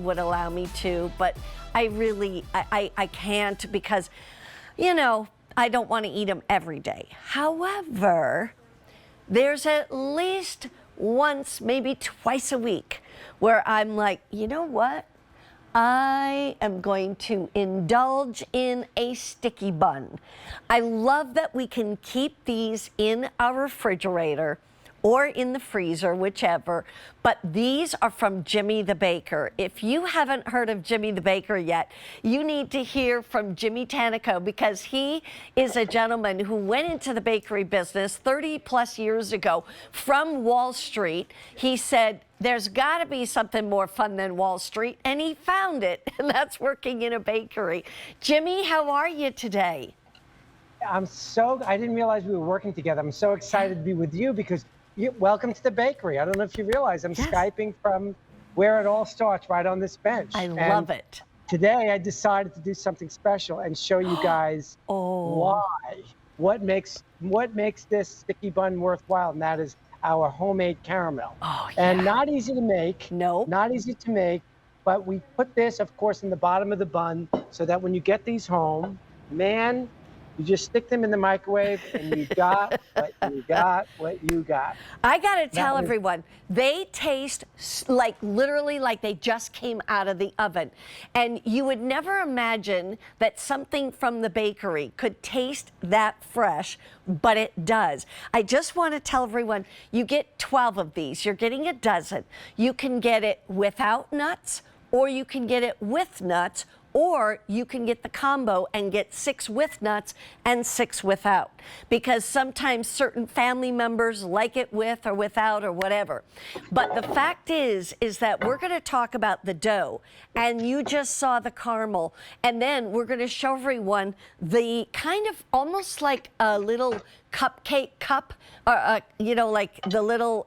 would allow me to, but I really, I can't because, you know, I don't want to eat them every day. However, there's at least once, maybe twice a week where I'm like, you know what? I am going to indulge in a sticky bun. I love that we can keep these in our refrigerator or in the freezer, whichever, but these are from Jimmy the Baker. If you haven't heard of Jimmy the Baker yet, you need to hear from Jimmy Tanico, because he is a gentleman who went into the bakery business 30 plus years ago from Wall Street. He said, there's got to be something more fun than Wall Street, and he found it, and that's working in a bakery. Jimmy, how are you today? I didn't realize we were working together. I'm so excited to be with you because welcome to the bakery. I don't know if you realize I'm Skyping from where it all starts, right on this bench. I love it. Today I decided to do something special and show you guys what makes this sticky bun worthwhile, and that is our homemade caramel. And not easy to make. No. Not easy to make, but we put this, of course, in the bottom of the bun so that when you get these home, man, you just stick them in the microwave and you got what you got. I got to tell everyone, they taste like literally like they just came out of the oven. And you would never imagine that something from the bakery could taste that fresh, but it does. I just want to tell everyone, you get 12 of these. You're getting a dozen. You can get it without nuts, or you can get it with nuts, or you can get the combo and get 6 with nuts and 6 without, because sometimes certain family members like it with or without or whatever. But the fact is that we're going to talk about the dough, and you just saw the caramel, and then we're going to show everyone the kind of almost like a little cupcake cup, or you know, like the little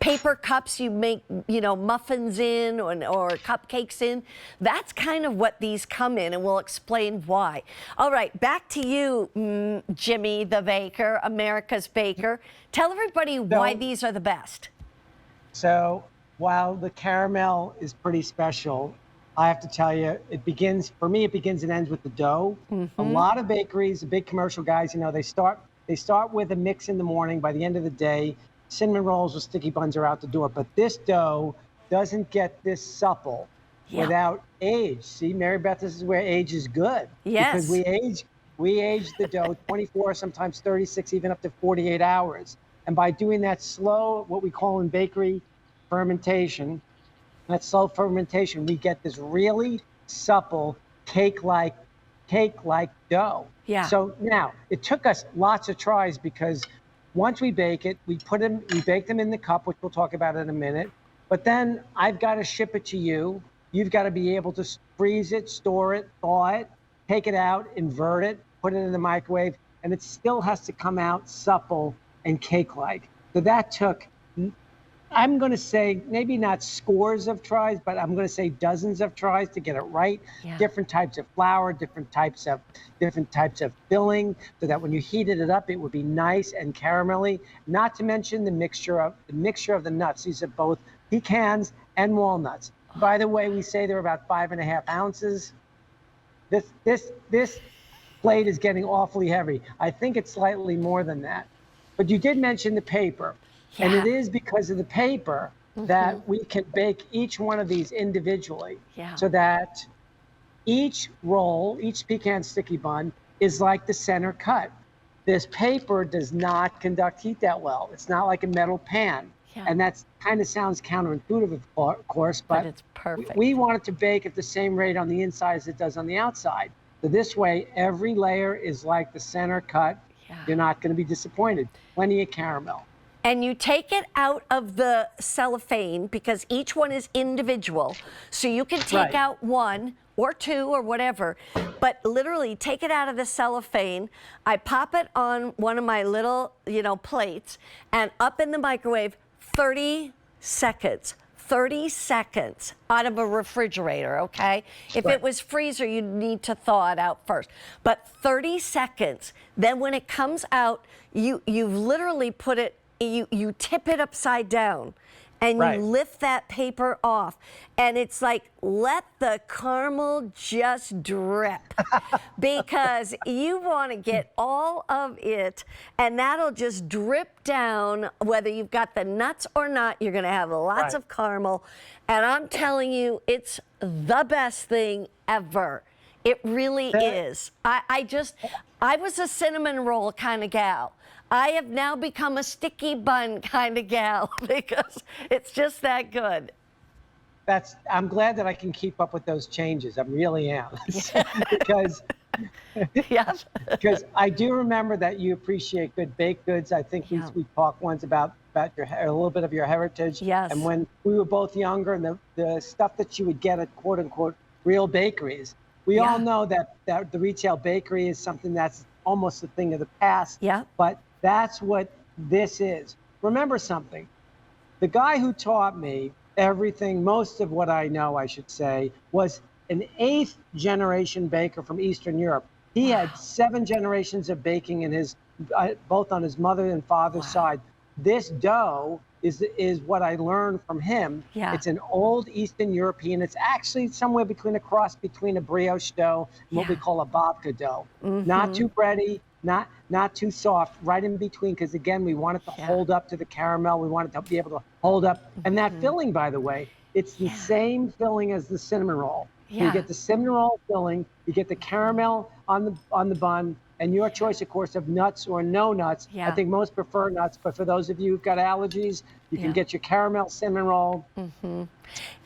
paper cups you make, you know, muffins in or cupcakes in. That's kind of what these come in, and we'll explain why. All right, back to you, Jimmy the Baker, America's Baker. Tell everybody why these are the best. So while the caramel is pretty special, I have to tell you, for me, it begins and ends with the dough. A lot of bakeries, the big commercial guys, you know, they start with a mix in the morning. By the end of the day, cinnamon rolls or sticky buns are out the door, but this dough doesn't get this supple without age. See, Mary Beth, this is where age is good. Yes. Because we age the dough 24, sometimes 36, even up to 48 hours. And by doing that slow, what we call in bakery fermentation, that slow fermentation, we get this really supple cake-like dough. So now, it took us lots of tries because once we bake it, we bake them in the cup, which we'll talk about in a minute. But then I've got to ship it to you. You've got to be able to freeze it, store it, thaw it, take it out, invert it, put it in the microwave, and it still has to come out supple and cake-like. So that took, I'm going to say, maybe not scores of tries, but I'm going to say dozens of tries to get it right. Different types of flour, different types of filling, so that when you heated it up, it would be nice and caramelly. Not to mention the mixture of the nuts. These are both pecans and walnuts. By the way, we say they're about 5.5 ounces. This plate is getting awfully heavy. I think it's slightly more than that. But you did mention the paper. And it is because of the paper that we can bake each one of these individually, so that each roll, each pecan sticky bun is like the center cut. This paper does not conduct heat that well. It's not like a metal pan. And that kind of sounds counterintuitive, of course, but it's perfect. We want it to bake at the same rate on the inside as it does on the outside. So this way, every layer is like the center cut. You're not going to be disappointed. Plenty of caramel. And you take it out of the cellophane because each one is individual. So you can take out 1 or 2 or whatever, but literally take it out of the cellophane. I pop it on one of my little, you know, plates, and up in the microwave, 30 seconds. 30 seconds out of a refrigerator, okay? If it was freezer, you'd need to thaw it out first. But 30 seconds, then when it comes out, you've literally put it, you tip it upside down, and Right. you lift that paper off, and it's like, let the caramel just drip because you want to get all of it, and that'll just drip down. Whether you've got the nuts or not, you're going to have lots Right. of caramel, and I'm telling you, it's the best thing ever. It really is. I was a cinnamon roll kind of gal. I have now become a sticky bun kind of gal because it's just that good. I'm glad that I can keep up with those changes. I really am. because Yep. because I do remember that you appreciate good baked goods. I think Yeah. we talked once about your a little bit of your heritage. Yes. And when we were both younger, and the stuff that you would get at quote unquote real bakeries, we all know that the retail bakery is something that's almost a thing of the past. Yeah. But that's what this is. Remember something. The guy who taught me everything, most of what I know, I should say, was an 8th generation baker from Eastern Europe. He had 7 generations of baking in his, both on his mother and father's side. This dough is what I learned from him. Yeah. It's an old Eastern European. It's actually somewhere between a cross between a brioche dough and what we call a babka dough. Not too bready, not too soft, right in between, because again, we want it to hold up to the caramel. We want it to be able to hold up. And that filling, by the way, it's the same filling as the cinnamon roll. You get the cinnamon roll filling, you get the caramel on the bun, and your choice, of course, of nuts or no nuts. I think most prefer nuts, but for those of you who've got allergies, you can get your caramel cinnamon roll.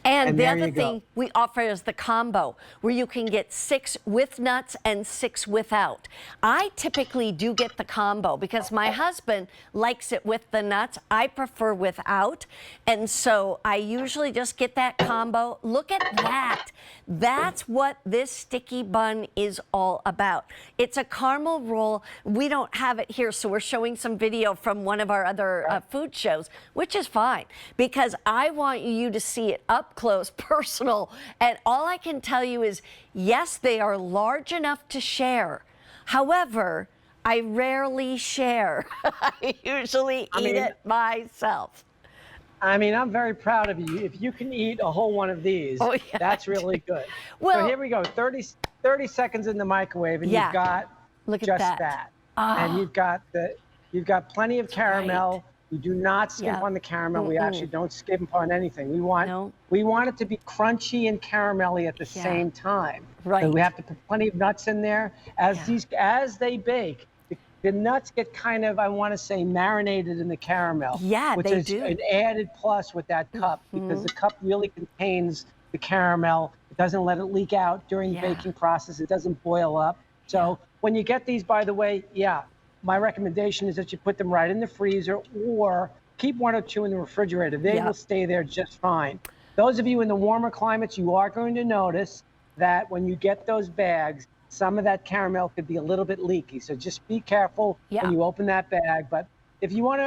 And the other thing we offer is the combo, where you can get 6 with nuts and 6 without. I typically do get the combo because my husband likes it with the nuts. I prefer without. And so I usually just get that combo. Look at that. That's what this sticky bun is all about. It's a caramel roll. We don't have it here, so we're showing some video from one of our other food shows, which is fine because I want you to see it up close, personal. And all I can tell you is, yes, they are large enough to share. However, I rarely share. I usually eat it myself. I mean, I'm very proud of you. If you can eat a whole one of these, that's really good. Well, so here we go, 30 seconds in the microwave, and you've got look at just that. And you've got plenty of caramel. We do not skimp on the caramel. We actually don't skimp on anything. We want it to be crunchy and caramelly at the same time. Right. So we have to put plenty of nuts in there. As they bake, the nuts get kind of, I want to say, marinated in the caramel. Yeah, which they is do. an added plus with that cup because the cup really contains the caramel. It doesn't let it leak out during the baking process. It doesn't boil up. So when you get these, by the way, my recommendation is that you put them right in the freezer or keep 1 or 2 in the refrigerator. They will stay there just fine. Those of you in the warmer climates, you are going to notice that when you get those bags, some of that caramel could be a little bit leaky. So just be careful when you open that bag. But if you want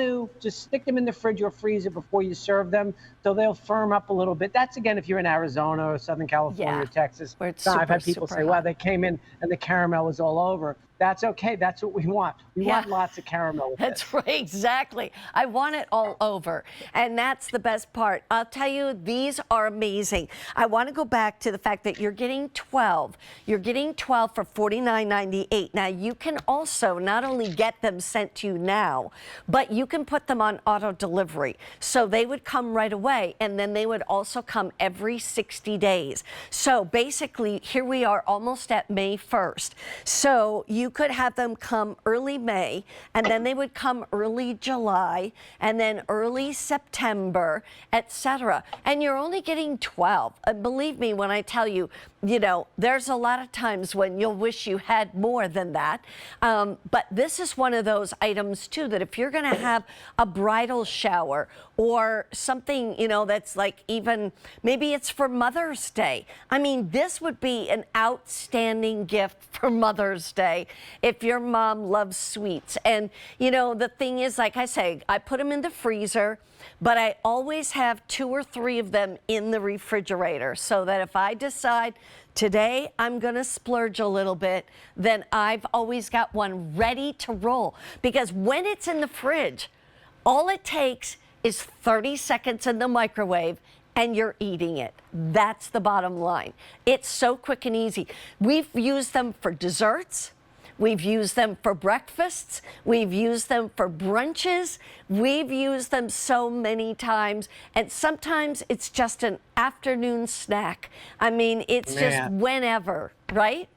to just stick them in the fridge or freezer before you serve them, so they'll firm up a little bit. That's again if you're in Arizona or Southern California or Texas. Where it's I've had people say, "Well, they came in and the caramel was all over." That's okay. That's what we want. We want lots of caramel with That's right, exactly. I want it all over. And that's the best part. I'll tell you, these are amazing. I want to go back to the fact that you're getting 12. You're getting 12 for $49.98. Now, you can also not only get them sent to you now, but you can put them on auto delivery. So they would come right away, and then they would also come every 60 days. So basically, here we are almost at May 1st. So you could have them come early May, and then they would come early July, and then early September, etc. And you're only getting 12. Believe me when I tell you, there's a lot of times when you'll wish you had more than that. But this is one of those items, too, that if you're going to have a bridal shower or something, that's like even, maybe it's for Mother's Day. I mean, this would be an outstanding gift for Mother's Day if your mom loves sweets. And, the thing is, like I say, I put them in the freezer, but I always have 2 or 3 of them in the refrigerator so that if I decide today I'm going to splurge a little bit, then I've always got one ready to roll. Because when it's in the fridge, all it takes is 30 seconds in the microwave and you're eating it. That's the bottom line. It's so quick and easy. We've used them for desserts. We've used them for breakfasts. We've used them for brunches. We've used them so many times. And sometimes it's just an afternoon snack. I mean, it's just whenever, right?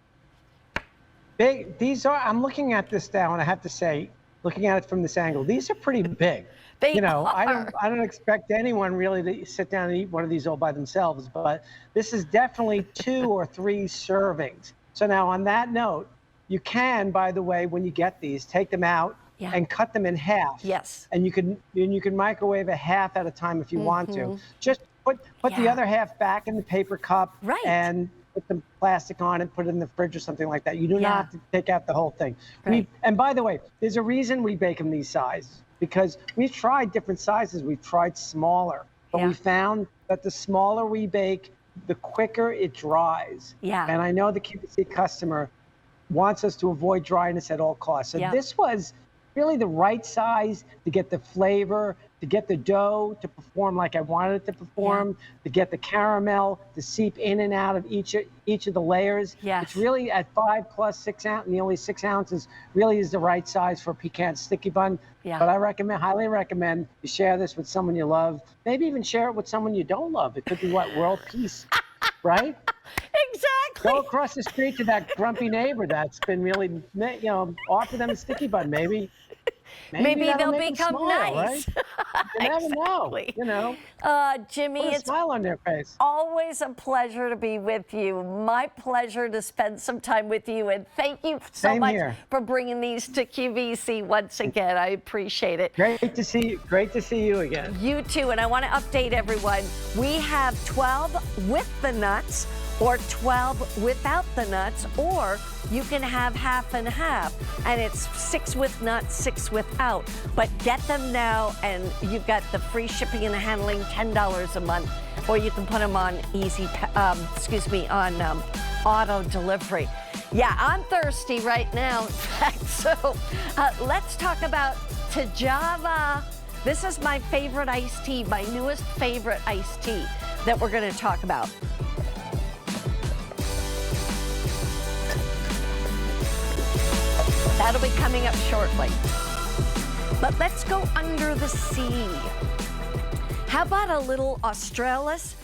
These are, I'm looking at this now, and I have to say, looking at it from this angle, these are pretty big. They I don't expect anyone really to sit down and eat one of these all by themselves, but this is definitely 2 or 3 servings. So now on that note, you can, by the way, when you get these, take them out and cut them in half. Yes. And you can microwave a half at a time if you want to. Just put the other half back in the paper cup and put some plastic on it, put it in the fridge or something like that. You do not have to take out the whole thing. And by the way, there's a reason we bake them these sizes, because we've tried different sizes. We've tried smaller, but we found that the smaller we bake, the quicker it dries. And I know the QVC customer wants us to avoid dryness at all costs. So this was really the right size to get the flavor, to get the dough to perform like I wanted it to perform, to get the caramel to seep in and out of each of the layers. It's really at 5 plus 6 ounces, nearly 6 ounces, really is the right size for a pecan sticky bun. But I highly recommend you share this with someone you love. Maybe even share it with someone you don't love. It could be world peace, right? Exactly. Go across the street to that grumpy neighbor that's been really, offer them a sticky bun. Maybe they'll become nice. Right? You never know. Jimmy, put a smile on their face. Always a pleasure to be with you. My pleasure to spend some time with you, and thank you so much for bringing these to QVC once again. I appreciate it. Great to see you. Great to see you again. You too. And I want to update everyone. We have 12 with the nuts, or 12 without the nuts, or you can have half and half, and it's 6 with nuts, 6 without. But get them now, and you've got the free shipping and handling, $10 a month, or you can put them on on auto delivery. Yeah, I'm thirsty right now, in fact. So let's talk about Tajava. This is my favorite iced tea, my newest favorite iced tea that we're going to talk about. That'll be coming up shortly. But let's go under the sea. How about a little Australis